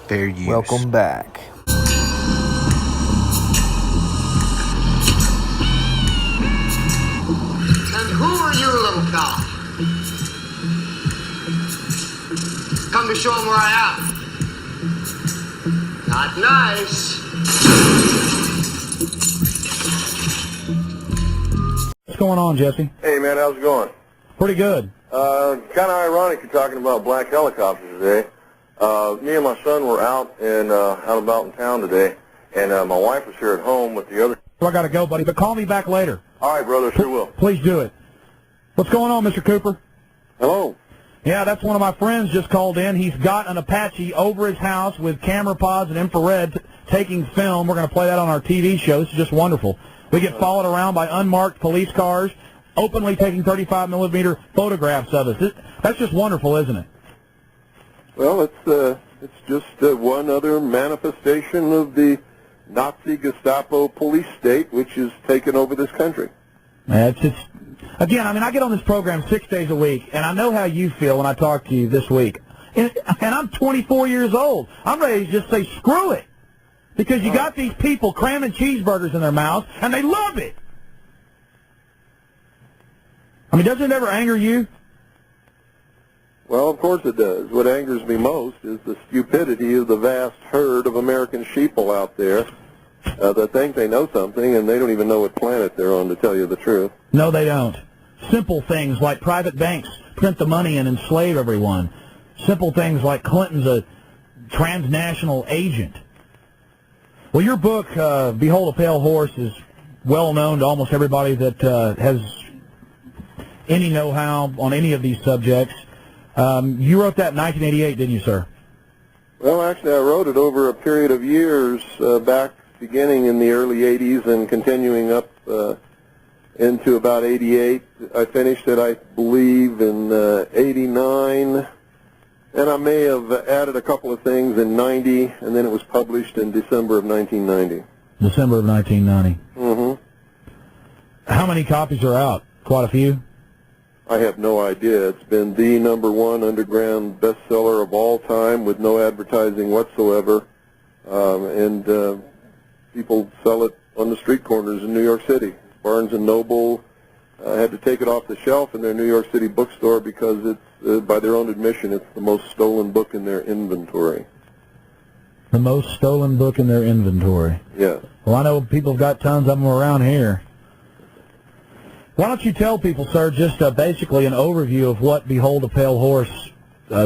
Fair use. Welcome back. And who are you, little fella? Come to show him where I am. Not nice. What's going on, Jesse? Hey, man, how's it going? Pretty good. Kind of ironic you're talking about black helicopters today. Me and my son were out about in town today, and my wife was here at home with the other. So I got to go, buddy, but call me back later. All right, brother, sure will. Please do it. What's going on, Mr. Cooper? Hello. Yeah, that's one of my friends just called in. He's got an Apache over his house with camera pods and infrared taking film. We're going to play that on our TV show. This is just wonderful. We get followed around by unmarked police cars, openly taking 35-millimeter photographs of us. That's just wonderful, isn't it? Well, it's just one other manifestation of the Nazi Gestapo police state, which is taking over this country. Again, I mean, I get on this program 6 days a week, and I know how you feel when I talk to you this week. And I'm 24 years old. I'm ready to just say, screw it. Because you got these people cramming cheeseburgers in their mouths, and they love it. I mean, doesn't it ever anger you? Well, of course it does. What angers me most is the stupidity of the vast herd of American sheeple out there that think they know something, and they don't even know what planet they're on, to tell you the truth. No, they don't. Simple things like private banks print the money and enslave everyone. Simple things like Clinton's a transnational agent. Well, your book, Behold a Pale Horse, is well known to almost everybody that has any know-how on any of these subjects. You wrote that in 1988, didn't you, sir? Well, actually, I wrote it over a period of years, back beginning in the early 80s and continuing up into about 88. I finished it, I believe, in 89, and I may have added a couple of things in 90, and then it was published in December of 1990. December of 1990. Mm-hmm. How many copies are out? Quite a few? I have no idea. It's been the #1 underground bestseller of all time with no advertising whatsoever, and people sell it on the street corners in New York City. Barnes & Noble had to take it off the shelf in their New York City bookstore because it's, by their own admission, it's the most stolen book in their inventory. The most stolen book in their inventory? Yes. Well, I know people have got tons of them around here. Why don't you tell people, sir, just basically an overview of what Behold a Pale Horse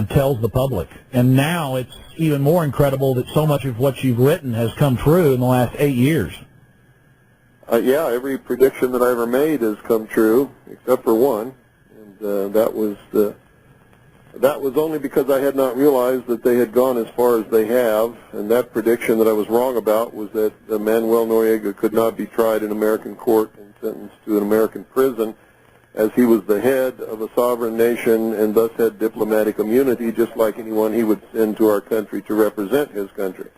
tells the public? And now it's even more incredible that so much of what you've written has come true in the last 8 years. Yeah, every prediction that I ever made has come true, except for one, and that was only because I had not realized that they had gone as far as they have, and that prediction that I was wrong about was that Manuel Noriega could not be tried in American court and sentenced to an American prison, as he was the head of a sovereign nation and thus had diplomatic immunity, just like anyone he would send to our country to represent his country.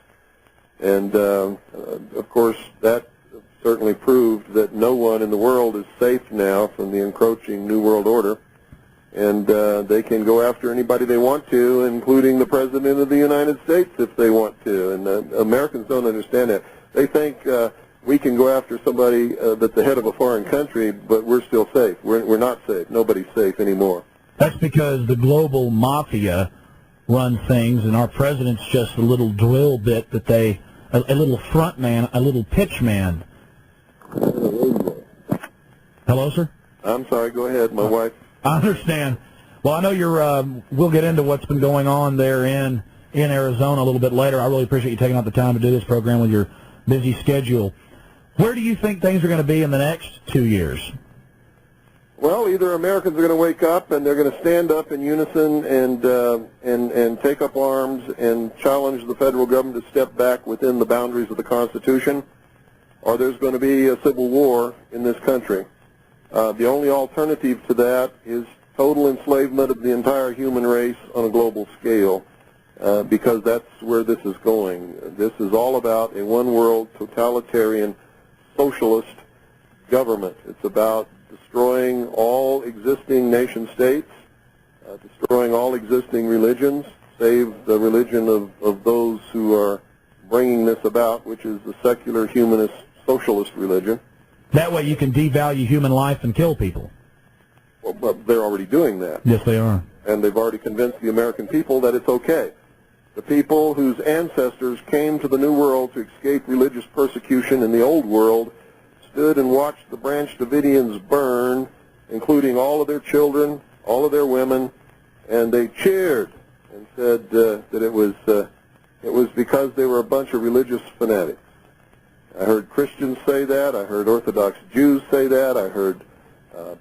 And, of course, that certainly proved that no one in the world is safe now from the encroaching New World Order, and they can go after anybody they want to, including the President of the United States if they want to, and Americans don't understand that. They think we can go after somebody that's the head of a foreign country, but we're still safe. We're not safe. Nobody's safe anymore. That's because the global mafia runs things, and our president's just a little drill bit that they, a little front man, a little pitch man. Hello, sir? I'm sorry, go ahead, my wife. I understand. Well, I know you're, we'll get into what's been going on there in Arizona a little bit later. I really appreciate you taking out the time to do this program with your busy schedule. Where do you think things are going to be in the next 2 years? Well, either Americans are going to wake up and they're going to stand up in unison and take up arms and challenge the federal government to step back within the boundaries of the Constitution, or there's going to be a civil war in this country. The only alternative to that is total enslavement of the entire human race on a global scale, because that's where this is going. This is all about a one-world totalitarian socialist government. It's about destroying all existing nation states, destroying all existing religions, save the religion of those who are bringing this about, which is the secular, humanist, socialist religion. That way you can devalue human life and kill people. Well, but they're already doing that. Yes, they are. And they've already convinced the American people that it's okay. The people whose ancestors came to the New World to escape religious persecution in the Old World stood and watched the Branch Davidians burn, including all of their children, all of their women, and they cheered and said that it was because they were a bunch of religious fanatics. I heard Christians say that. I heard Orthodox Jews say that. I heard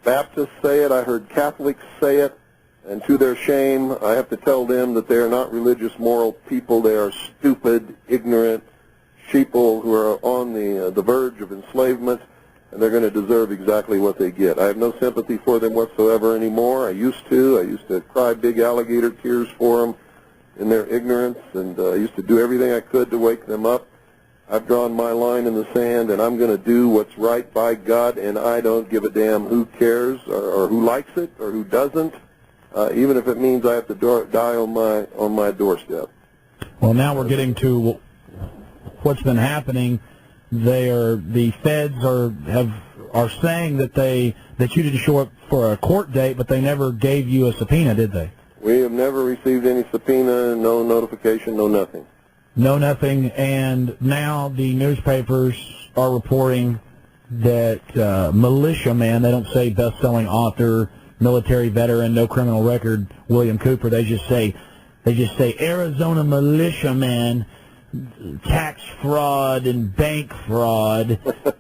Baptists say it. I heard Catholics say it. And to their shame, I have to tell them that they are not religious, moral people. They are stupid, ignorant sheeple who are on the verge of enslavement, and they're going to deserve exactly what they get. I have no sympathy for them whatsoever anymore. I used to cry big alligator tears for them in their ignorance, and I used to do everything I could to wake them up. I've drawn my line in the sand, and I'm going to do what's right by God, and I don't give a damn who cares or who likes it or who doesn't, even if it means I have to die on my doorstep. Well, now we're getting to what's been happening. The feds are saying that you didn't show up for a court date, but they never gave you a subpoena, did they? We have never received any subpoena, no notification, no nothing. No nothing, and now the newspapers are reporting that militiaman, they don't say best-selling author, military veteran, no criminal record, William Cooper, they just say Arizona militiaman, tax fraud and bank fraud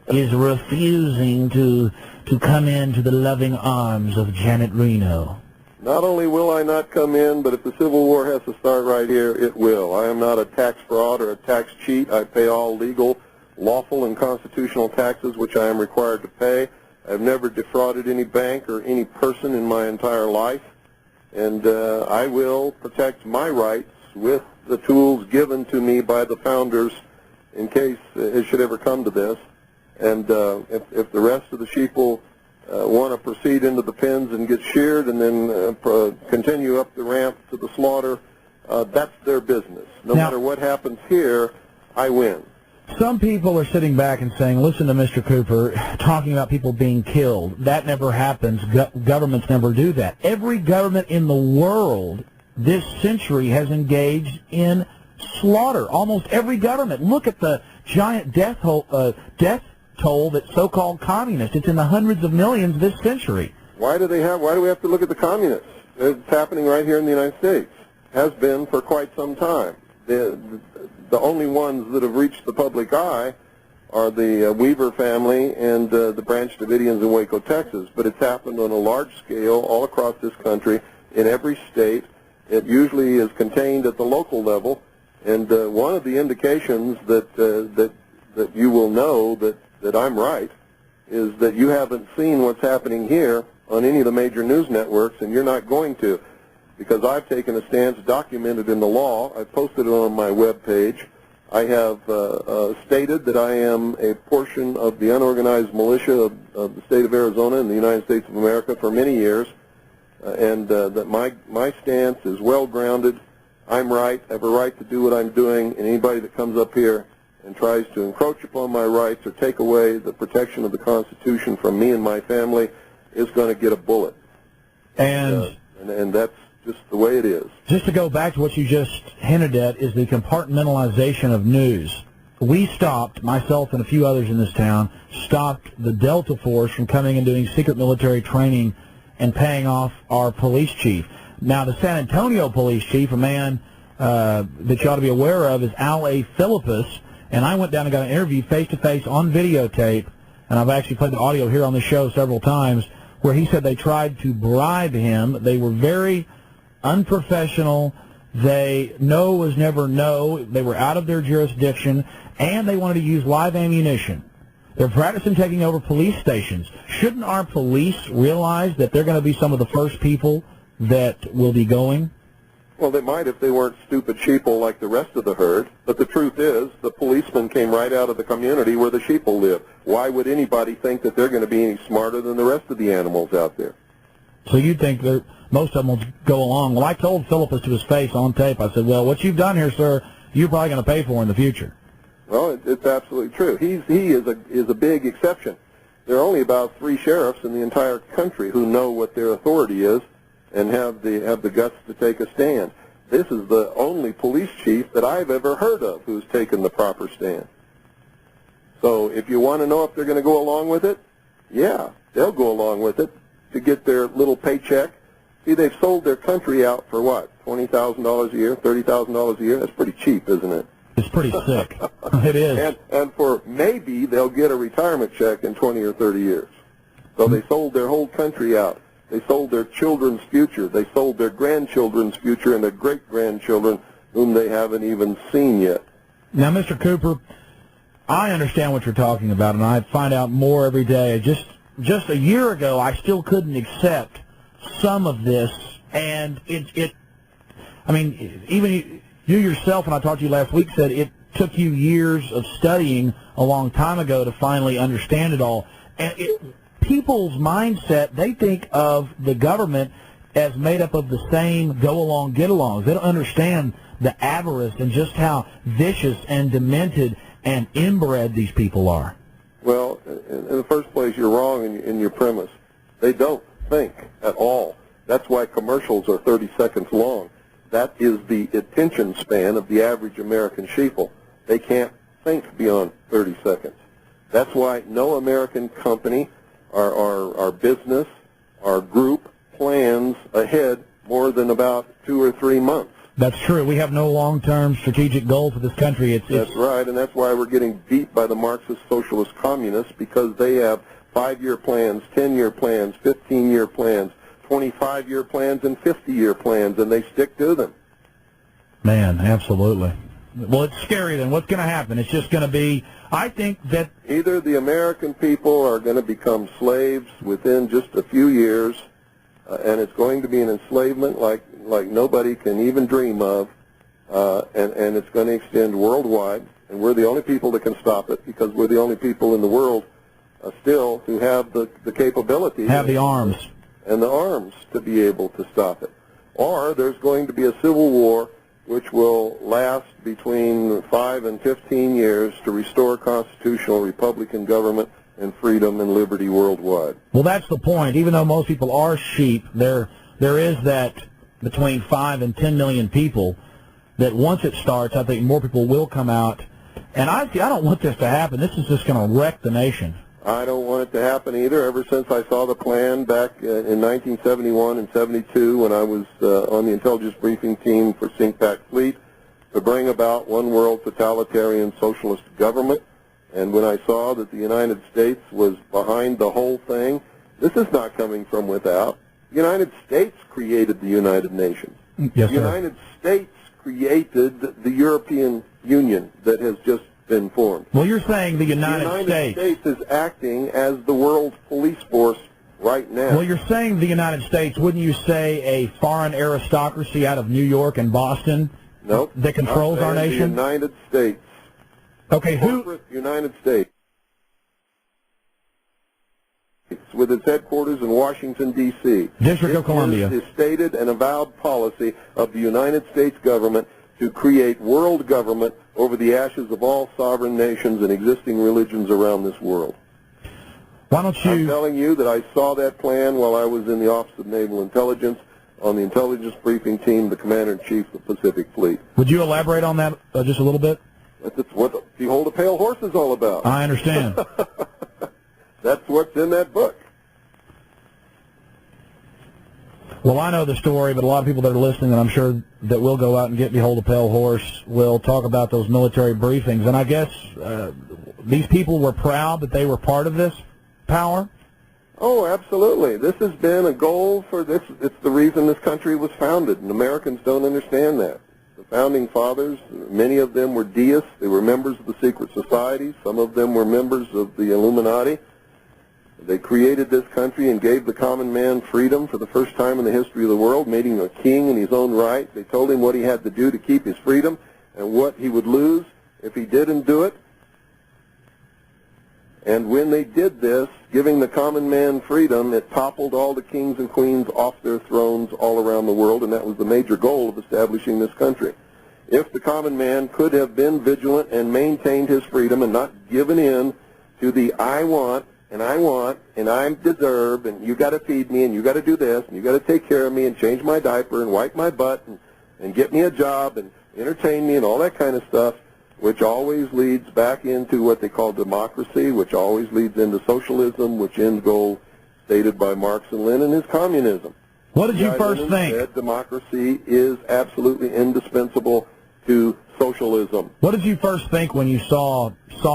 is refusing to come into the loving arms of Janet Reno. Not only will I not come in, but if the Civil War has to start right here, it will. I am not a tax fraud or a tax cheat. I pay all legal, lawful, and constitutional taxes, which I am required to pay. I've never defrauded any bank or any person in my entire life, and I will protect my rights with the tools given to me by the founders in case it should ever come to this. And if the rest of the sheeple want to proceed into the pens and get sheared and then continue up the ramp to the slaughter, that's their business. No matter what happens here, I win. Some people are sitting back and saying, listen to Mr. Cooper talking about people being killed. That never happens. Governments never do that. Every government in the world this century has engaged in slaughter. Almost every government. Look at the giant death toll that's so-called communist. It's in the hundreds of millions this century. Why do we have to look at the communists? It's happening right here in the United States. Has been for quite some time. The only ones that have reached the public eye are the Weaver family and the Branch Davidians in Waco, Texas. But it's happened on a large scale all across this country, in every state. It usually is contained at the local level. And one of the indications that you will know that I'm right is that you haven't seen what's happening here on any of the major news networks, and you're not going to, because I've taken a stance documented in the law. I've posted it on my webpage. I have stated that I am a portion of the unorganized militia of the state of Arizona in the United States of America for many years, and that my stance is well-grounded. I'm right. I have a right to do what I'm doing, and anybody that comes up here and tries to encroach upon my rights or take away the protection of the Constitution from me and my family is going to get a bullet. And that's just the way it is. Just to go back to what you just hinted at is the compartmentalization of news. We stopped, myself and a few others in this town, stopped the Delta Force from coming and doing secret military training and paying off our police chief. Now, the San Antonio police chief, a man that you ought to be aware of, is Al A. Philippus, and I went down and got an interview face-to-face on videotape, and I've actually played the audio here on the show several times, where he said they tried to bribe him. They were very unprofessional. No was never no. They were out of their jurisdiction, and they wanted to use live ammunition. They're practicing taking over police stations. Shouldn't our police realize that they're going to be some of the first people that will be going? Well, they might if they weren't stupid sheeple like the rest of the herd. But the truth is, the policemen came right out of the community where the sheeple live. Why would anybody think that they're going to be any smarter than the rest of the animals out there? So you think they're most of them will go along. Well, I told Philippus to his face on tape, I said, well, what you've done here, sir, you're probably going to pay for in the future. Well, it's absolutely true. He is a big exception. There are only about 3 sheriffs in the entire country who know what their authority is and have the guts to take a stand. This is the only police chief that I've ever heard of who's taken the proper stand. So if you want to know if they're going to go along with it, yeah, they'll go along with it to get their little paycheck. See, they've sold their country out for what, $20,000 a year, $30,000 a year? That's pretty cheap, isn't it? It's pretty sick. It is. And for maybe they'll get a retirement check in 20 or 30 years. So they sold their whole country out. They sold their children's future. They sold their grandchildren's future and their great-grandchildren whom they haven't even seen yet. Now, Mr. Cooper, I understand what you're talking about, and I find out more every day. Just a year ago, I still couldn't accept some of this, and I mean, even you yourself, when I talked to you last week, said it took you years of studying a long time ago to finally understand it all. And people's mindset, they think of the government as made up of the same go-along, get-alongs. They don't understand the avarice and just how vicious and demented and inbred these people are. Well, in the first place, you're wrong in your premise. They don't think at all. That's why commercials are 30 seconds long. That is the attention span of the average American sheeple. They can't think beyond 30 seconds. That's why no American company, our business, our group plans ahead more than about 2 or 3 months. That's true. We have no long-term strategic goal for this country. That's right, and that's why we're getting beat by the Marxist socialist communists, because they have 5-year plans, 10-year plans, 15-year plans, 25-year plans, and 50-year plans, and they stick to them. Man, absolutely. Well, it's scary then. What's going to happen? It's just going to be, I think that either the American people are going to become slaves within just a few years, and it's going to be an enslavement like nobody can even dream of, and it's going to extend worldwide, and we're the only people that can stop it, because we're the only people in the world still who have the capability, have the arms, and the arms to be able to stop it. Or there's going to be a civil war which will last between 5 and 15 years to restore constitutional Republican government and freedom and liberty worldwide. Well, that's the point. Even though most people are sheep, there is that between 5 and 10 million people that once it starts, I think more people will come out. And I don't want this to happen. This is just going to wreck the nation. I don't want it to happen either. Ever since I saw the plan back in 1971 and 72 when I was on the intelligence briefing team for CINCPAC Fleet to bring about one world totalitarian socialist government, and when I saw that the United States was behind the whole thing, this is not coming from without. The United States created the United Nations. Yes, the United States created the European Union that has just been formed. Well, you're saying the United States is acting as the world police force right now. Well, you're saying the United States. Wouldn't you say a foreign aristocracy out of New York and Boston that controls our nation? The United States. Okay, who? United States, with its headquarters in Washington, D.C. District of Columbia. It is the stated and avowed policy of the United States government to create world government over the ashes of all sovereign nations and existing religions around this world. Why don't you... I'm telling you that I saw that plan while I was in the Office of Naval Intelligence on the intelligence briefing team, the Commander-in-Chief of the Pacific Fleet. Would you elaborate on that just a little bit? That's what Behold a Pale Horse is all about. I understand. That's what's in that book. Well, I know the story, but a lot of people that are listening, and I'm sure that will go out and get Behold a Pale Horse, will talk about those military briefings. And I guess these people were proud that they were part of this power? Oh, absolutely. This has been a goal for this. It's the reason this country was founded, and Americans don't understand that. The founding fathers, many of them were deists. They were members of the secret societies. Some of them were members of the Illuminati. They created this country and gave the common man freedom for the first time in the history of the world, made him a king in his own right. They told him what he had to do to keep his freedom and what he would lose if he didn't do it. And when they did this, giving the common man freedom, it toppled all the kings and queens off their thrones all around the world, and that was the major goal of establishing this country. If the common man could have been vigilant and maintained his freedom and not given in to the I want, and I deserve, and you got to feed me, and you got to do this, and you got to take care of me, and change my diaper, and wipe my butt, and get me a job, and entertain me, and all that kind of stuff, which always leads back into what they call democracy, which always leads into socialism, which end goal stated by Marx and Lenin is communism. What did you first think? Said democracy is absolutely indispensable to socialism. What did you first think when you saw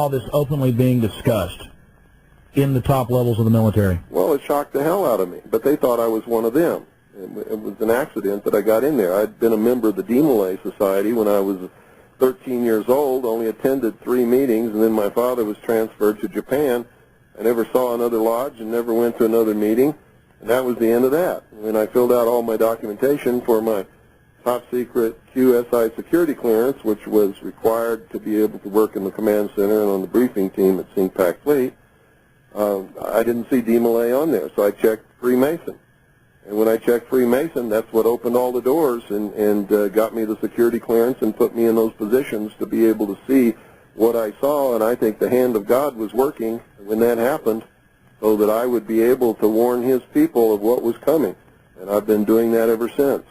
this openly being discussed in the top levels of the military? Well, it shocked the hell out of me, but they thought I was one of them. It was an accident that I got in there. I'd been a member of the Demolay Society when I was 13 years old, only attended 3 meetings, and then my father was transferred to Japan. I never saw another lodge and never went to another meeting, and that was the end of that. When I filled out all my documentation for my top-secret QSI security clearance, which was required to be able to work in the command center and on the briefing team at CPAC Fleet, I didn't see Demolay on there, so I checked Freemason. And when I checked Freemason, that's what opened all the doors and got me the security clearance and put me in those positions to be able to see what I saw. And I think the hand of God was working when that happened so that I would be able to warn his people of what was coming. And I've been doing that ever since.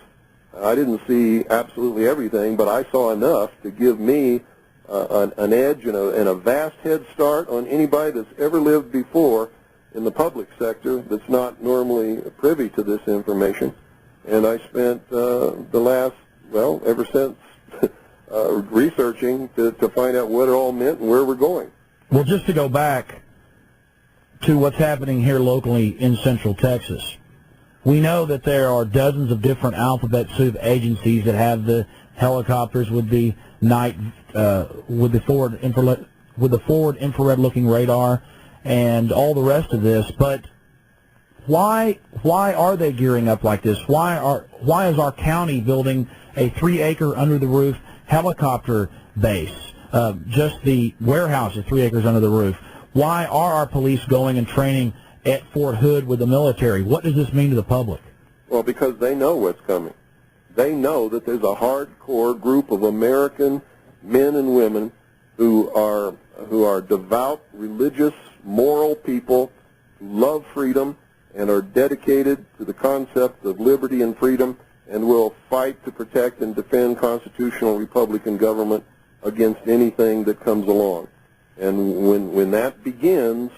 I didn't see absolutely everything, but I saw enough to give me an edge and a vast head start on anybody that's ever lived before in the public sector that's not normally privy to this information. And I spent the last, well, ever since, researching to find out what it all meant and where we're going. Well, just to go back to what's happening here locally in Central Texas, we know that there are dozens of different alphabet soup agencies that have the helicopters with the night, with the forward infrared looking radar, and all the rest of this, but why are they gearing up like this? Why is our county building a 3-acre under the roof helicopter base? Just the warehouse is 3 acres under the roof. Why are our police going and training at Fort Hood with the military? What does this mean to the public? Well, because they know what's coming. They know that there's a hardcore group of American men and women who are devout, religious, moral people who love freedom and are dedicated to the concept of liberty and freedom and will fight to protect and defend constitutional Republican government against anything that comes along. And when that begins,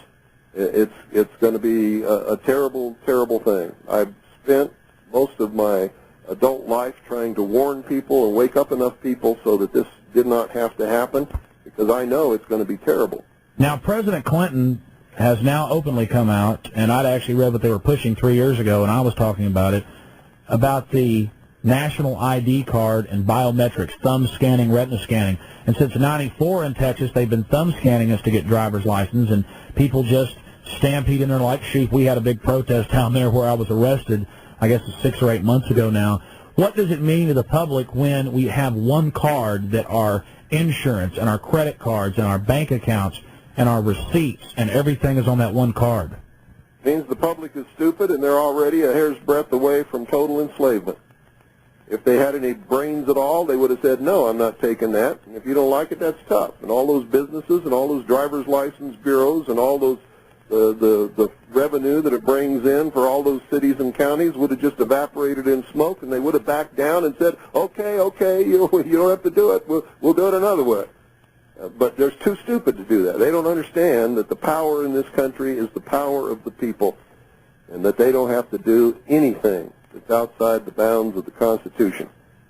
it's going to be a terrible, terrible thing. I've spent most of my adult life trying to warn people and wake up enough people so that this did not have to happen, because I know it's going to be terrible. Now, President Clinton has now openly come out, and I'd actually read what they were pushing 3 years ago, and I was talking about it, about the national ID card and biometrics, thumb scanning, retina scanning. And since '94 in Texas, they've been thumb scanning us to get driver's license, and people just stampede in there like sheep. We had a big protest down there where I was arrested, I guess it's 6 or 8 months ago now. What does it mean to the public when we have one card that our insurance and our credit cards and our bank accounts and our receipts and everything is on that one card? Means the public is stupid and they're already a hair's breadth away from total enslavement. If they had any brains at all, they would have said, no, I'm not taking that. And if you don't like it, that's tough. And all those businesses and all those driver's license bureaus and all those the revenue that it brings in for all those cities and counties would have just evaporated in smoke, and they would have backed down and said, okay, you don't have to do it. We'll do it another way. But they're too stupid to do that. They don't understand that the power in this country is the power of the people, and that they don't have to do anything that's outside the bounds of the Constitution.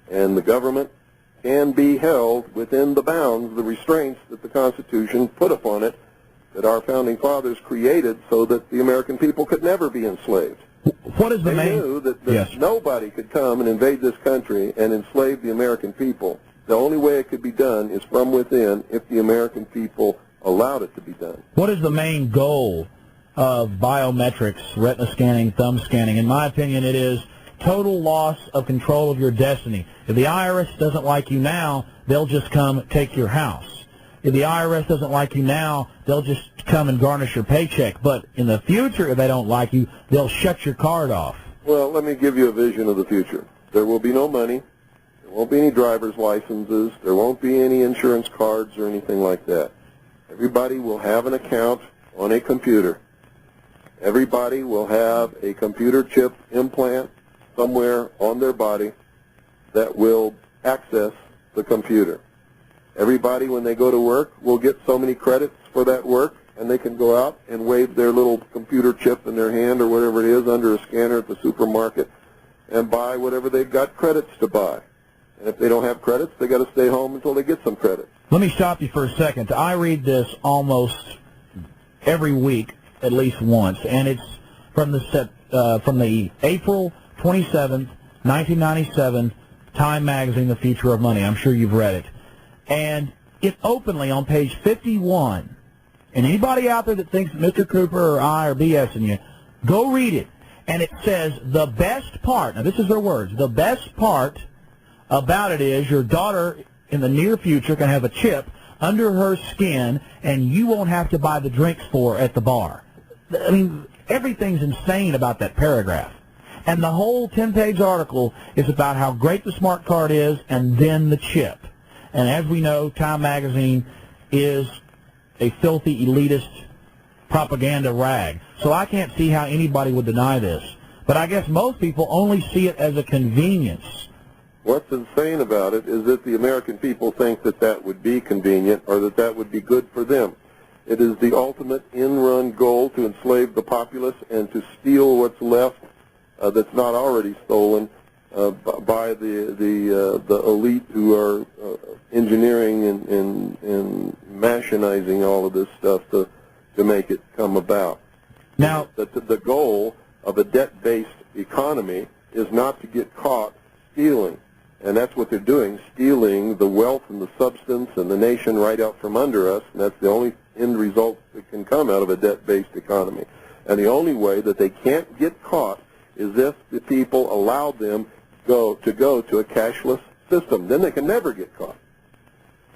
And the government can be held within the bounds, the restraints that the Constitution put upon it, that our founding fathers created so that the American people could never be enslaved. What is the They knew that Yes. nobody could come and invade this country and enslave the American people. The only way it could be done is from within if the American people allowed it to be done. What is the main goal of biometrics, retina scanning, thumb scanning? In my opinion, it is total loss of control of your destiny. If the IRS doesn't like you now, they'll just come take your house. If the IRS doesn't like you now, they'll just come and garnish your paycheck. But in the future, if they don't like you, they'll shut your card off. Well, let me give you a vision of the future. There will be no money. There won't be any driver's licenses. There won't be any insurance cards or anything like that. Everybody will have an account on a computer. Everybody will have a computer chip implant somewhere on their body that will access the computer. Everybody, when they go to work, will get so many credits for that work, and they can go out and wave their little computer chip in their hand or whatever it is under a scanner at the supermarket and buy whatever they've got credits to buy. And if they don't have credits, they got to stay home until they get some credits. Let me stop you for a second. I read this almost every week, at least once, and it's from the April 27th, 1997 Time Magazine, The Future of Money. I'm sure you've read it. And it openly on page 51, and anybody out there that thinks Mr. Cooper or I are BSing you, go read it. And it says the best part, now this is their words, the best part about it is your daughter in the near future can have a chip under her skin and you won't have to buy the drinks for her at the bar. I mean, everything's insane about that paragraph. And the whole 10-page article is about how great the smart card is and then the chip. And as we know, Time Magazine is a filthy, elitist propaganda rag. So I can't see how anybody would deny this. But I guess most people only see it as a convenience. What's insane about it is that the American people think that that would be convenient or that that would be good for them. It is the ultimate in-run goal to enslave the populace and to steal what's left that's not already stolen by the elite who are engineering and machinizing all of this stuff to make it come about. Now, the goal of a debt-based economy is not to get caught stealing, and that's what they're doing, stealing the wealth and the substance and the nation right out from under us, and that's the only end result that can come out of a debt-based economy. And the only way that they can't get caught is if the people allow them to go to a cashless system. Then they can never get caught.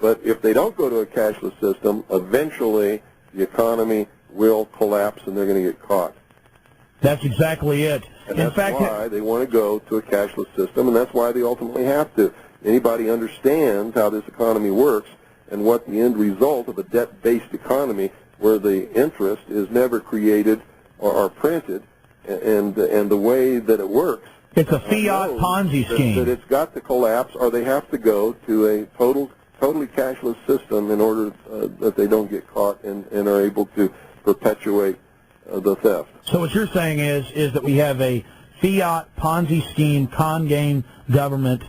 But if they don't go to a cashless system, eventually the economy will collapse and they're going to get caught. that's exactly it. And that's why they want to go to a cashless system, and that's why they ultimately have to. Anybody understands how this economy works and what the end result of a debt-based economy where the interest is never created or printed, and the way that it works. It's a fiat Ponzi scheme. That it's got to collapse, or they have to go to a totally cashless system in order that they don't get caught and are able to perpetuate the theft. So what you're saying is that we have a fiat Ponzi scheme, con game government,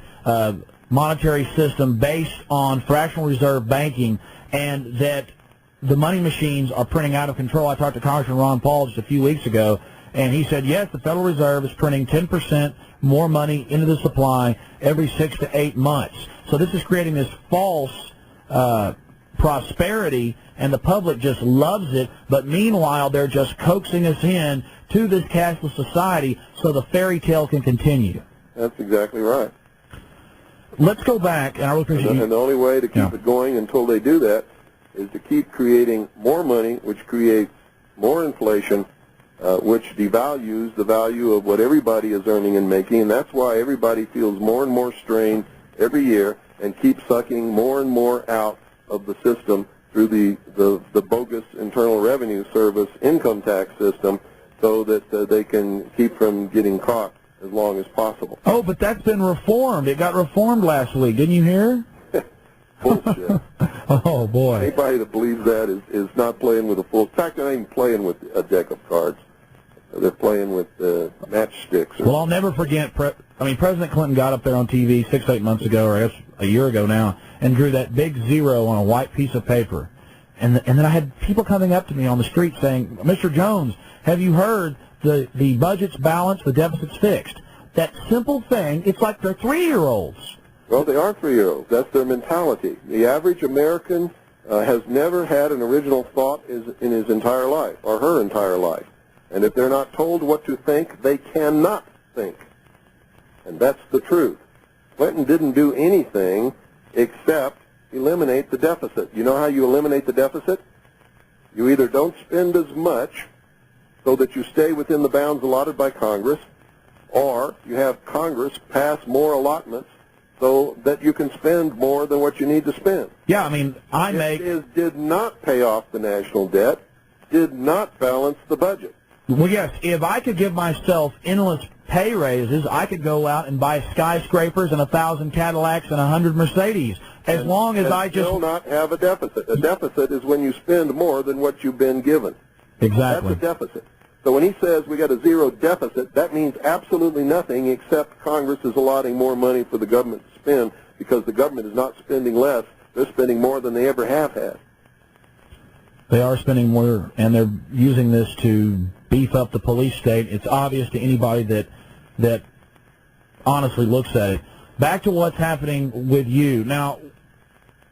monetary system based on fractional reserve banking, and that the money machines are printing out of control. I talked to Congressman Ron Paul just a few weeks ago, and he said, yes, the Federal Reserve is printing 10% more money into the supply every 6 to 8 months. So this is creating this false prosperity, and the public just loves it. But meanwhile, they're just coaxing us in to this cashless society so the fairy tale can continue. That's exactly right. Let's go back, and I really appreciate And the only way to keep it going until they do that is to keep creating more money, which creates more inflation, which devalues the value of what everybody is earning and making, and that's why everybody feels more and more strain every year and keeps sucking more and more out of the system through the bogus Internal Revenue Service income tax system so that they can keep from getting caught as long as possible. Oh, but that's been reformed. It got reformed last week. Didn't you hear? Bullshit. Oh, boy. Anybody that believes that is not playing with a full... In fact, they're not even playing with a deck of cards. They're playing with matchsticks. Well, I'll never forget, President Clinton got up there on TV 6 or 8 months ago, or I guess a year ago now, and drew that big zero on a white piece of paper. And then I had people coming up to me on the street saying, Mr. Jones, have you heard the budget's balanced, the deficit's fixed? That simple thing, it's like they're 3-year-olds. Well, they are 3-year-olds. That's their mentality. The average American has never had an original thought in his entire life, or her entire life. And if they're not told what to think, they cannot think. And that's the truth. Clinton didn't do anything except eliminate the deficit. You know how you eliminate the deficit? You either don't spend as much so that you stay within the bounds allotted by Congress, or you have Congress pass more allotments so that you can spend more than what you need to spend. Yeah, I mean, Did not pay off the national debt, did not balance the budget. Well, yes, if I could give myself endless pay raises, I could go out and buy skyscrapers and 1,000 Cadillacs and 100 Mercedes, as long as I just... still not have a deficit. A deficit is when you spend more than what you've been given. Exactly. That's a deficit. So when he says we got a zero deficit, that means absolutely nothing except Congress is allotting more money for the government to spend because the government is not spending less. They're spending more than they ever have had. They are spending more, and they're using this to beef up the police state. It's obvious to anybody that honestly looks at it. Back to what's happening with you. Now,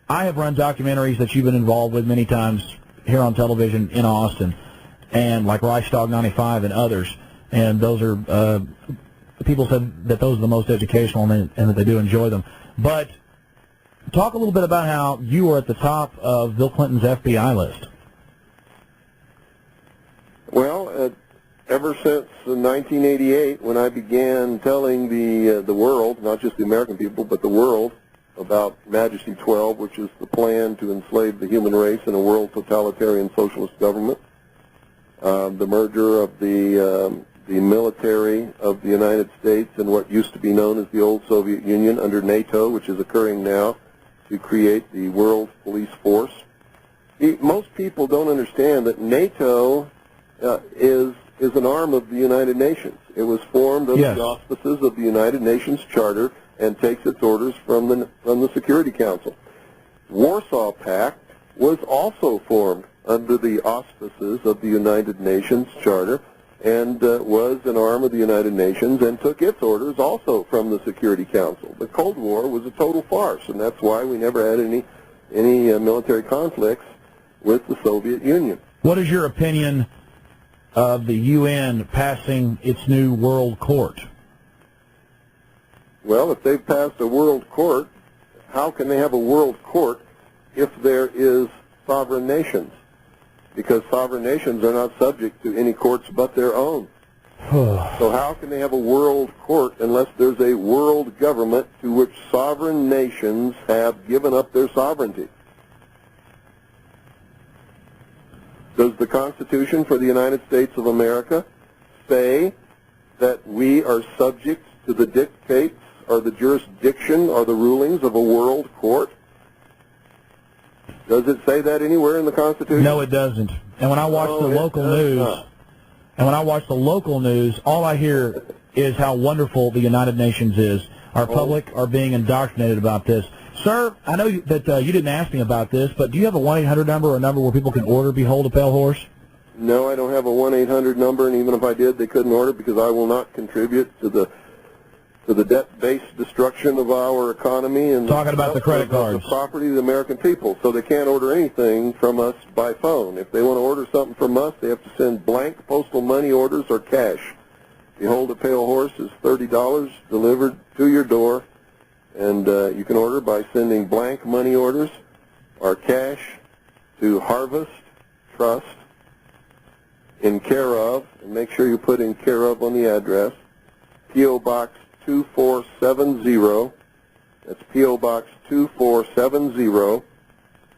I have run documentaries that you've been involved with many times here on television in Austin, and like Reichstag 95 and others, and those are, people said that those are the most educational and that they do enjoy them. But talk a little bit about how you were at the top of Bill Clinton's FBI list. Well, ever since 1988, when I began telling the world, not just the American people, but the world, about Majesty 12, which is the plan to enslave the human race in a world totalitarian socialist government, the merger of the military of the United States and what used to be known as the old Soviet Union under NATO, which is occurring now, to create the world police force. Most people don't understand that NATO is an arm of the United Nations. It was formed under the auspices of the United Nations Charter and takes its orders from the Security Council. Warsaw Pact was also formed under the auspices of the United Nations Charter and was an arm of the United Nations and took its orders also from the Security Council. The Cold War was a total farce, and that's why we never had any military conflicts with the Soviet Union. What is your opinion of the UN passing its new world court? Well, if they've passed a world court, how can they have a world court if there is sovereign nations? Because sovereign nations are not subject to any courts but their own. So how can they have a world court unless there's a world government to which sovereign nations have given up their sovereignty? Does the Constitution for the United States of America say that we are subject to the dictates or the jurisdiction or the rulings of a world court? Does it say that anywhere in the Constitution? No, it doesn't. And when I watch the local news, all I hear is how wonderful the United Nations is. Our public are being indoctrinated about this. Sir, I know that you didn't ask me about this, but do you have a 1-800 number or a number where people can order Behold a Pale Horse? No, I don't have a 1-800 number, and even if I did, they couldn't order because I will not contribute to the debt-based destruction of our economy and talking about the credit cards, the property of the American people. So they can't order anything from us by phone. If they want to order something from us, they have to send blank postal money orders or cash. Behold a Pale Horse is $30 delivered to your door, and you can order by sending blank money orders or cash to Harvest Trust in care of, and make sure you put in care of on the address, P.O. Box 2470, that's P.O. Box 2470,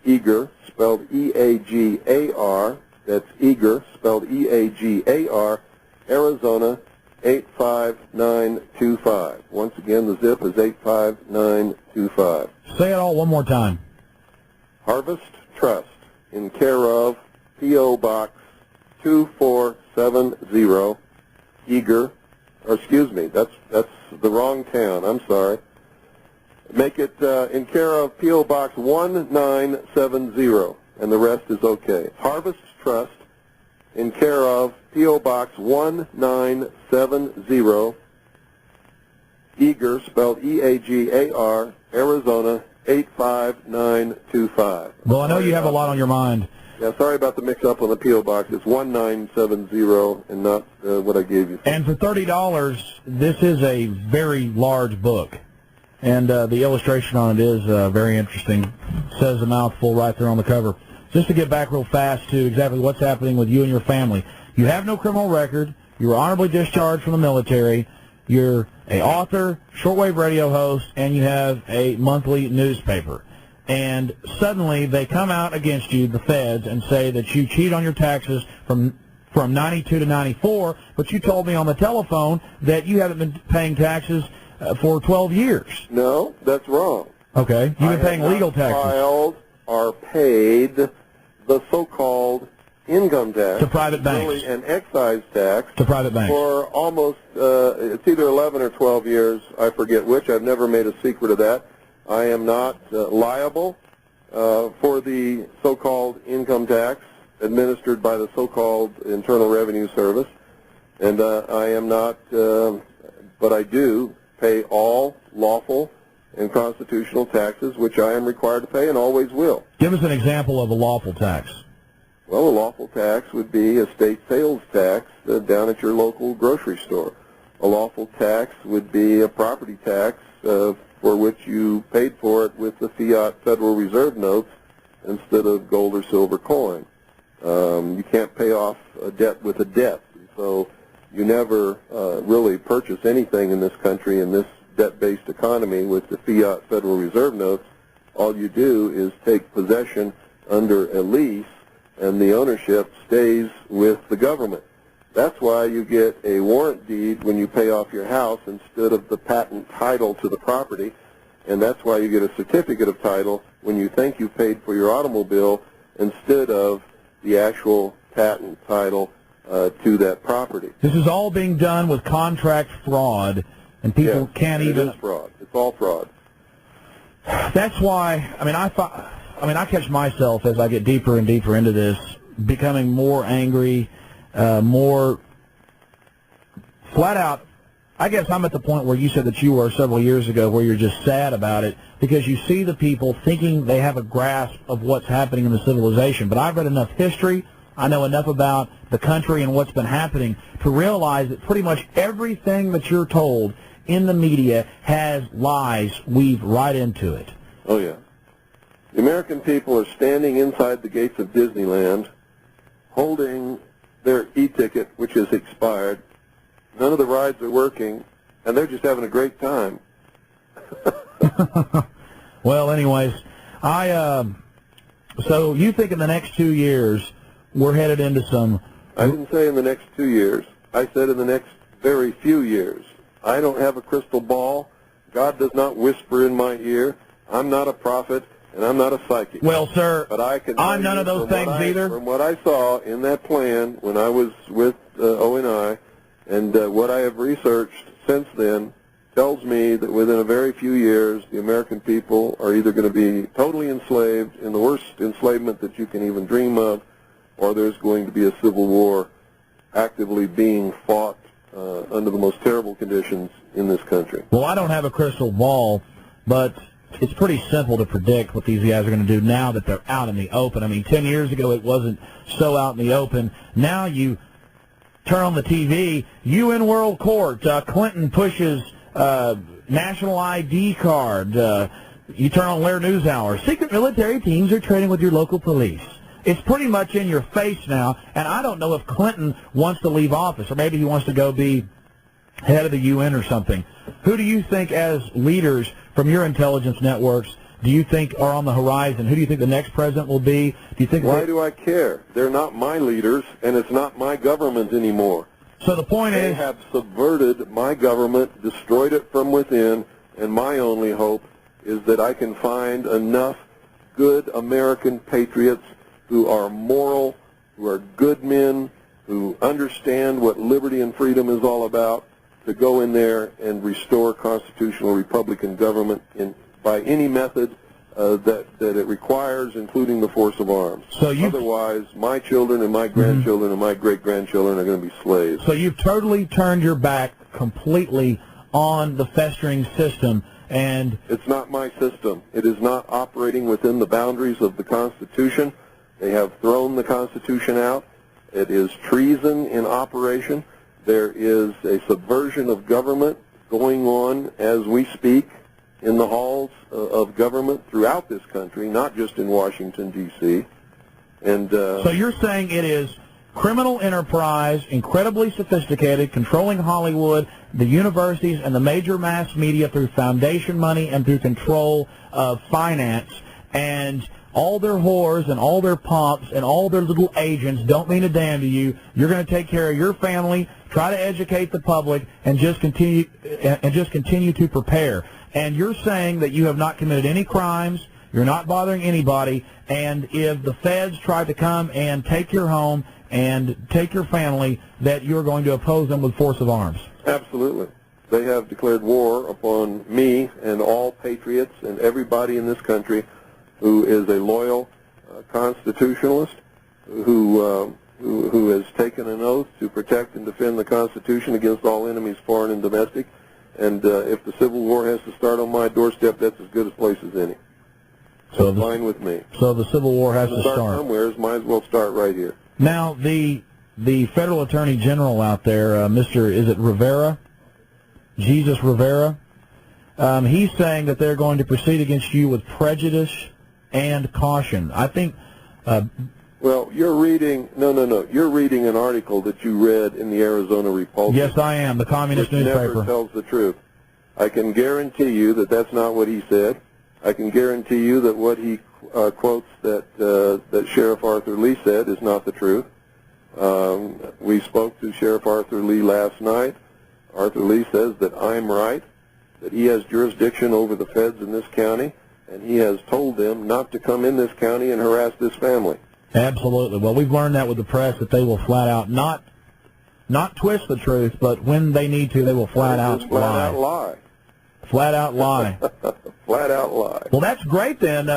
Eager, spelled E-A-G-A-R, that's Eager, spelled E-A-G-A-R, Arizona 85925. Once again, the zip is 85925. Say it all one more time. Harvest Trust, in care of P.O. Box 2470, Eager, or excuse me, that's the wrong town, I'm sorry. Make it in care of P.O. Box 1970, and the rest is okay. Harvest Trust, in care of P.O. Box 1970, Eager, spelled E-A-G-A-R, Arizona 85925. Well, I know you have a lot on your mind. Yeah, sorry about the mix-up on the P.O. Box. It's 1970 and not what I gave you. And for $30, this is a very large book. And the illustration on it is very interesting. It says a mouthful right there on the cover. just to get back real fast to exactly what's happening with you and your family. You have no criminal record. You were honorably discharged from the military. You're an author, shortwave radio host, and you have a monthly newspaper. And suddenly they come out against you, the feds, and say that you cheat on your taxes from 92 to 94, but you told me on the telephone that you haven't been paying taxes for 12 years. No, that's wrong. Okay. You've been paying legal taxes. Filed or paid the so-called income tax to private banks. Really an excise tax to private banks for almost it's either 11 or 12 years, I forget which. I've never made a secret of that. I am not liable for the so-called income tax administered by the so-called Internal Revenue Service, and I am not, but I do pay all lawful and constitutional taxes, which I am required to pay and always will. Give us an example of a lawful tax. Well, a lawful tax would be a state sales tax down at your local grocery store. A lawful tax would be a property tax for which you paid for it with the fiat Federal Reserve notes instead of gold or silver coin. You can't pay off a debt with a debt, so you never really purchase anything in this country in this debt-based economy with the fiat Federal Reserve notes. All you do is take possession under a lease, and the ownership stays with the government. That's why you get a warrant deed when you pay off your house instead of the patent title to the property, and that's why you get a certificate of title when you think you paid for your automobile instead of the actual patent title to that property. This is all being done with contract fraud, and people can't even... It is fraud. It's all fraud. That's why, I catch myself as I get deeper and deeper into this, becoming more angry, more flat out. I guess I'm at the point where you said that you were several years ago, where you're just sad about it because you see the people thinking they have a grasp of what's happening in the civilization. But I've read enough history, I know enough about the country and what's been happening to realize that pretty much everything that you're told in the media has lies weaved right into it. Oh, yeah. The American people are standing inside the gates of Disneyland holding their e-ticket, which has expired. None of the rides are working, and they're just having a great time. Well, anyways, so you think in the next 2 years we're headed into some... I didn't say in the next 2 years. I said in the next very few years. I don't have a crystal ball. God does not whisper in my ear. I'm not a prophet, and I'm not a psychic. Well, sir, but I can I'm none of those things either. From what I saw in that plan when I was with O&I, and what I have researched since then tells me that within a very few years, the American people are either going to be totally enslaved in the worst enslavement that you can even dream of, or there's going to be a civil war actively being fought under the most terrible conditions in this country. Well, I don't have a crystal ball, but it's pretty simple to predict what these guys are going to do now that they're out in the open. I mean, 10 years ago it wasn't so out in the open. Now you turn on the TV, UN World Court, Clinton pushes national ID card. You turn on Lair NewsHour. Secret military teams are trading with your local police. It's pretty much in your face now, and I don't know if Clinton wants to leave office, or maybe he wants to go be head of the UN or something. Who do you think, as leaders from your intelligence networks, do you think are on the horizon? Who do you think the next president will be? Do you think? Why do I care? They're not my leaders, and it's not my government anymore. So the point is, they have subverted my government, destroyed it from within, and my only hope is that I can find enough good American patriots who are moral, who are good men, who understand what liberty and freedom is all about, to go in there and restore constitutional Republican government by any method that it requires, including the force of arms. So otherwise, my children and my grandchildren and my great-grandchildren are going to be slaves. So you've totally turned your back completely on the festering system, and... It's not my system. It is not operating within the boundaries of the Constitution. They have thrown the Constitution out. It is treason in operation. There is a subversion of government going on as we speak in the halls of government throughout this country, not just in Washington, D.C. And so you're saying it is criminal enterprise, incredibly sophisticated, controlling Hollywood, the universities, and the major mass media through foundation money and through control of finance, and all their whores and all their pomps and all their little agents don't mean a damn to you. You're going to take care of your family, try to educate the public, and just continue to prepare. And you're saying that you have not committed any crimes, you're not bothering anybody, and if the feds try to come and take your home and take your family, that you're going to oppose them with force of arms. Absolutely. They have declared war upon me and all patriots and everybody in this country who is a loyal constitutionalist, who has taken an oath to protect and defend the Constitution against all enemies, foreign and domestic. And if the Civil War has to start on my doorstep, that's as good a place as any. So it's fine with me. So the Civil War has to start somewhere. Might as well start right here. Now, the federal attorney general out there, Mr. Is it Rivera? Jesus Rivera? He's saying that they're going to proceed against you with prejudice and caution. I think... well, you're reading... No. You're reading an article that you read in the Arizona Republic. Yes, I am. The communist newspaper. Never tells the truth. I can guarantee you that that's not what he said. I can guarantee you that what he quotes that Sheriff Arthur Lee said is not the truth. We spoke to Sheriff Arthur Lee last night. Arthur Lee says that I'm right, that he has jurisdiction over the feds in this county, and he has told them not to come in this county and harass this family. Absolutely. Well, we've learned that with the press, that they will flat out not twist the truth, but when they need to, they will flat out lie. Flat out lie. Flat out lie. Flat out lie. Well, that's great then.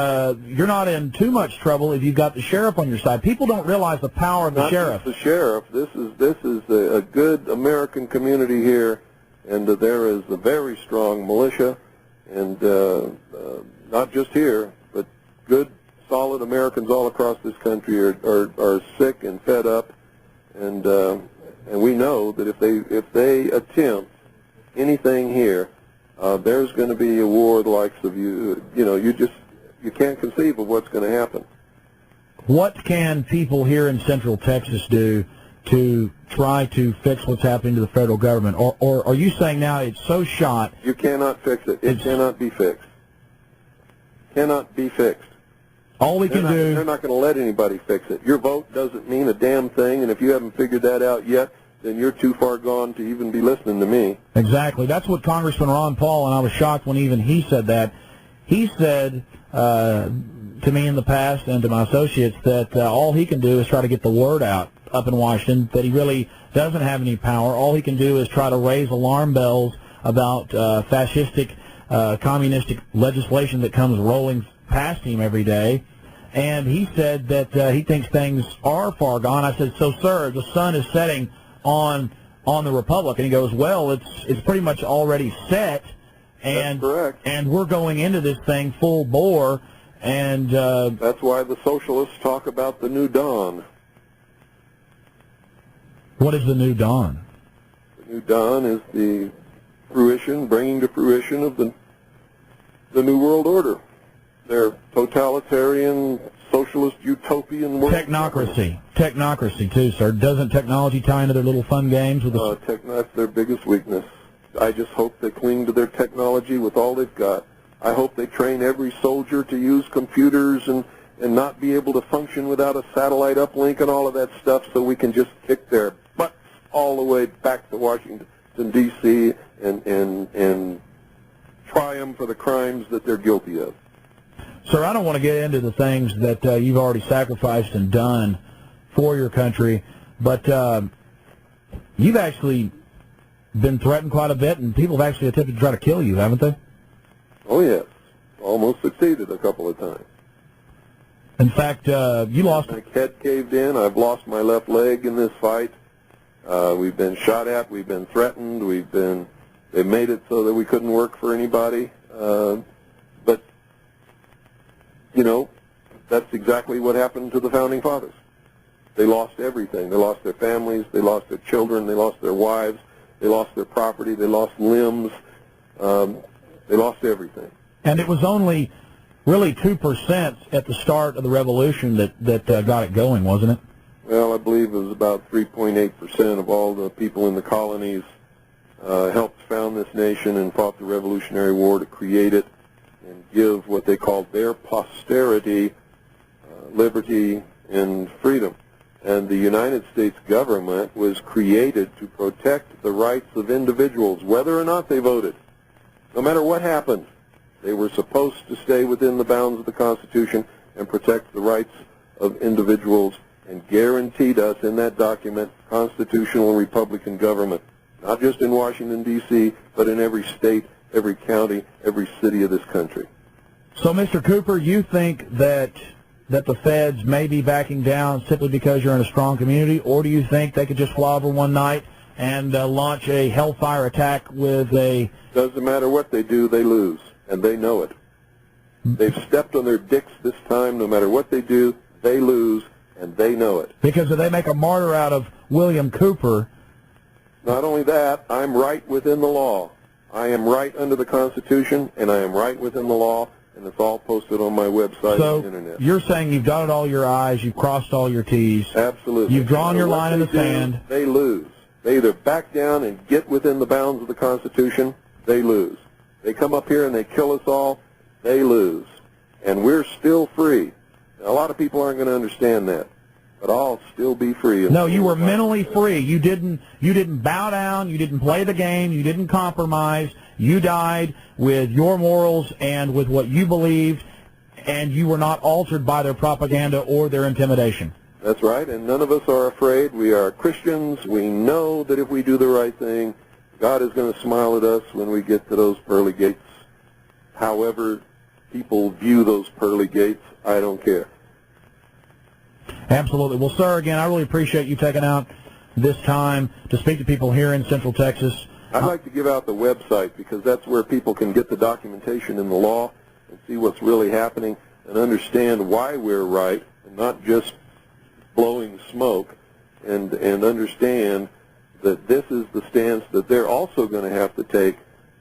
You're not in too much trouble if you've got the sheriff on your side. People don't realize the power of the sheriff. Not just the sheriff. This is a good American community here, and there is a very strong militia, and not just here, but good, solid Americans all across this country are sick and fed up, and we know that if they attempt anything here, there's going to be a war the likes of you can't conceive of what's going to happen. What can people here in Central Texas do to try to fix what's happening to the federal government? Or are you saying now it's so shot? You cannot fix it. It cannot be fixed. Cannot be fixed. All we can do... They're not going to let anybody fix it. Your vote doesn't mean a damn thing, and if you haven't figured that out yet, then you're too far gone to even be listening to me. Exactly. That's what Congressman Ron Paul, and I was shocked when even he said that. He said to me in the past and to my associates that all he can do is try to get the word out up in Washington, that he really doesn't have any power. All he can do is try to raise alarm bells about fascistic, communistic legislation that comes rolling past him every day. And he said that he thinks things are far gone. I said, so, sir, the sun is setting on the Republic. And he goes, well, it's pretty much already set, and that's correct. And we're going into this thing full bore, and that's why the socialists talk about the new dawn. What is the new dawn? The new dawn is the bringing to fruition of the new world order. Their totalitarian, socialist, utopian world. Technocracy too, sir. Doesn't technology tie into their little fun games with the... That's their biggest weakness. I just hope they cling to their technology with all they've got. I hope they train every soldier to use computers and not be able to function without a satellite uplink and all of that stuff, so we can just kick their butts all the way back to Washington, D.C. and try them for the crimes that they're guilty of. Sir, I don't want to get into the things that you've already sacrificed and done for your country, but you've actually been threatened quite a bit, and people have actually attempted to try to kill you, haven't they? Oh, yes. Almost succeeded a couple of times. In fact, you lost... My head caved in. I've lost my left leg in this fight. We've been shot at. We've been threatened. They made it so that we couldn't work for anybody. But, that's exactly what happened to the Founding Fathers. They lost everything. They lost their families. They lost their children. They lost their wives. They lost their property. They lost limbs. They lost everything. And it was only really 2% at the start of the revolution that got it going, wasn't it? Well, I believe it was about 3.8% of all the people in the colonies helped found this nation and fought the Revolutionary War to create it and give what they called their posterity liberty and freedom. And the United States government was created to protect the rights of individuals, whether or not they voted. No matter what happened, they were supposed to stay within the bounds of the Constitution and protect the rights of individuals, and guaranteed us in that document constitutional and Republican government, not just in Washington, D.C., but in every state, every county, every city of this country. So, Mr. Cooper, you think that the feds may be backing down simply because you're in a strong community, or do you think they could just fly over one night and launch a hellfire attack with a... Doesn't matter what they do, they lose, and they know it. They've stepped on their dicks this time. No matter what they do, they lose, and they know it. Because if they make a martyr out of William Cooper... Not only that, I'm right within the law. I am right under the Constitution, and I am right within the law, and it's all posted on my website and internet. So you're saying you've dotted all your I's, you've crossed all your T's. Absolutely. You've drawn your line in the sand. They lose. They either back down and get within the bounds of the Constitution, they lose. They come up here and they kill us all, they lose. And we're still free. Now, a lot of people aren't going to understand that, but I'll still be free. No, you were mentally free. You didn't bow down. You didn't play the game. You didn't compromise. You died with your morals and with what you believed, and you were not altered by their propaganda or their intimidation. That's right, and none of us are afraid. We are Christians. We know that if we do the right thing, God is going to smile at us when we get to those pearly gates. However people view those pearly gates, I don't care. Absolutely. Well, sir, again, I really appreciate you taking out this time to speak to people here in Central Texas. I'd like to give out the website because that's where people can get the documentation in the law and see what's really happening and understand why we're right and not just blowing smoke, and understand that this is the stance that they're also going to have to take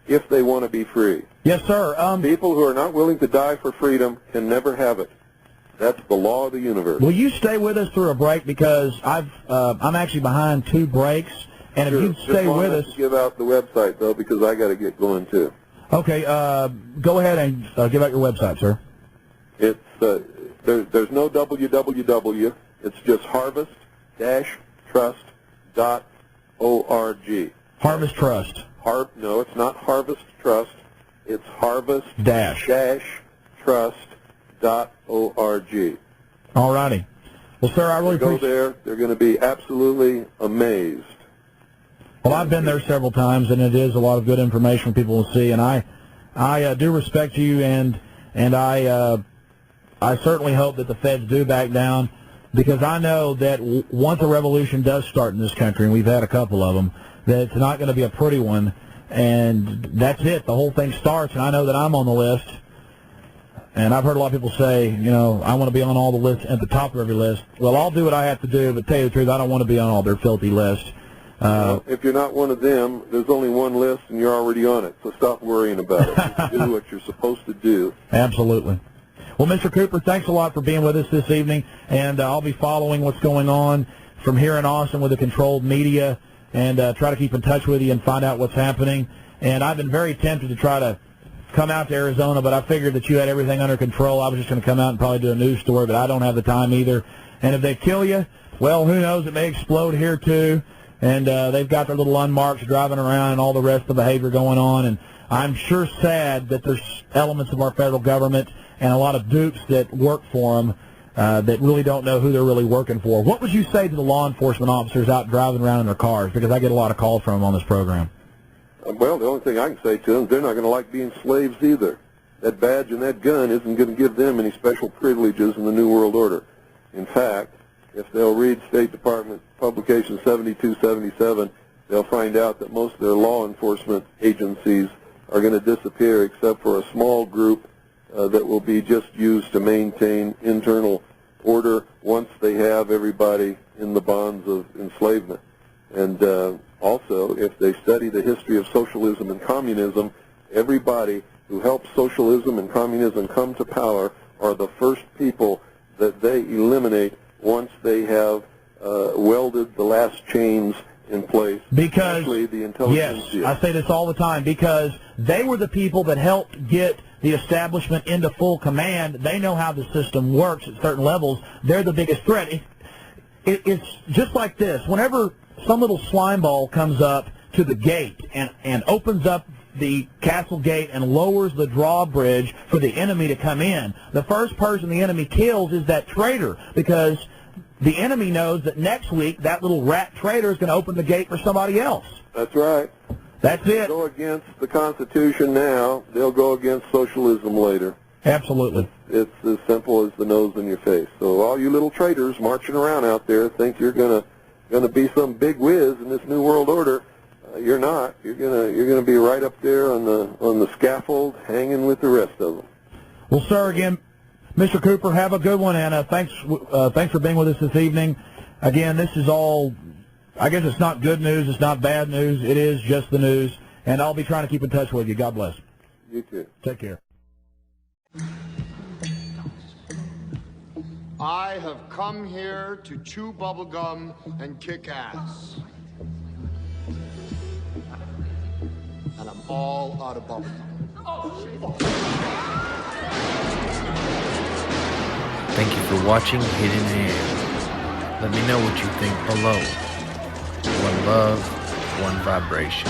if they want to be free. Yes, sir. People who are not willing to die for freedom can never have it. That's the law of the universe. Will you stay with us through a break, because I'm actually behind 2 breaks, and Sure. if you stay with us... Give out the website, though, because I got to get going, too. Okay, go ahead and give out your website, sir. It's there's no www. It's just harvest-trust.org. Harvest Trust. No, it's not Harvest Trust. It's harvest-trust.org. All righty. Well, sir, I really appreciate... Go there. They're going to be absolutely amazed. Well, I've been there several times, and it is a lot of good information people will see. And I do respect you, and I certainly hope that the feds do back down, because I know that once a revolution does start in this country, and we've had a couple of them, that it's not going to be a pretty one, and that's it. The whole thing starts, and I know that I'm on the list. And I've heard a lot of people say, you know, I want to be on all the lists at the top of every list. Well, I'll do what I have to do, but tell you the truth, I don't want to be on all their filthy lists. If you're not one of them, there's only one list, and you're already on it. So stop worrying about it. Just do what you're supposed to do. Absolutely. Well, Mr. Cooper, thanks a lot for being with us this evening, and I'll be following what's going on from here in Austin with the controlled media, and try to keep in touch with you and find out what's happening. And I've been very tempted to try to come out to Arizona, but I figured that you had everything under control. I was just going to come out and probably do a news story, but I don't have the time either. And if they kill you, well, who knows? It may explode here too. And they've got their little unmarks driving around and all the rest of the behavior going on. And I'm sure sad that there's elements of our federal government and a lot of dupes that work for them that really don't know who they're really working for. What would you say to the law enforcement officers out driving around in their cars? Because I get a lot of calls from them on this program. Well, the only thing I can say to them is they're not going to like being slaves either. That badge and that gun isn't going to give them any special privileges in the New World Order. In fact, if they'll read State Department Publication 7277, they'll find out that most of their law enforcement agencies are going to disappear except for a small group that will be just used to maintain internal order once they have everybody in the bonds of enslavement. And also, if they study the history of socialism and communism, everybody who help socialism and communism come to power are the first people that they eliminate once they have welded the last chains in place. Because, especially the intelligentsia. yes, I say this all the time, because they were the people that helped get the establishment into full command. They know how the system works at certain levels. They're the biggest threat. It's just like this. Whenever some little slime ball comes up to the gate and opens up the castle gate and lowers the drawbridge for the enemy to come in, the first person the enemy kills is that traitor, because the enemy knows that next week that little rat traitor is going to open the gate for somebody else. That's right. That's They it. go against the Constitution now, they'll go against socialism later. Absolutely. It's as simple as the nose in your face. So all you little traitors marching around out there think you're gonna be some big whiz in this new world order. You're not. You're gonna be right up there on the scaffold, hanging with the rest of them. Well, sir, again, Mr. Cooper, have a good one, and thanks for being with us this evening. Again, this is all, I guess it's not good news, it's not bad news, it is just the news, and I'll be trying to keep in touch with you. God bless. You too. Take care. I have come here to chew bubblegum and kick ass. And I'm all out of bubblegum. Thank you for watching Hidden Hand. Let me know what you think below. One love, one vibration.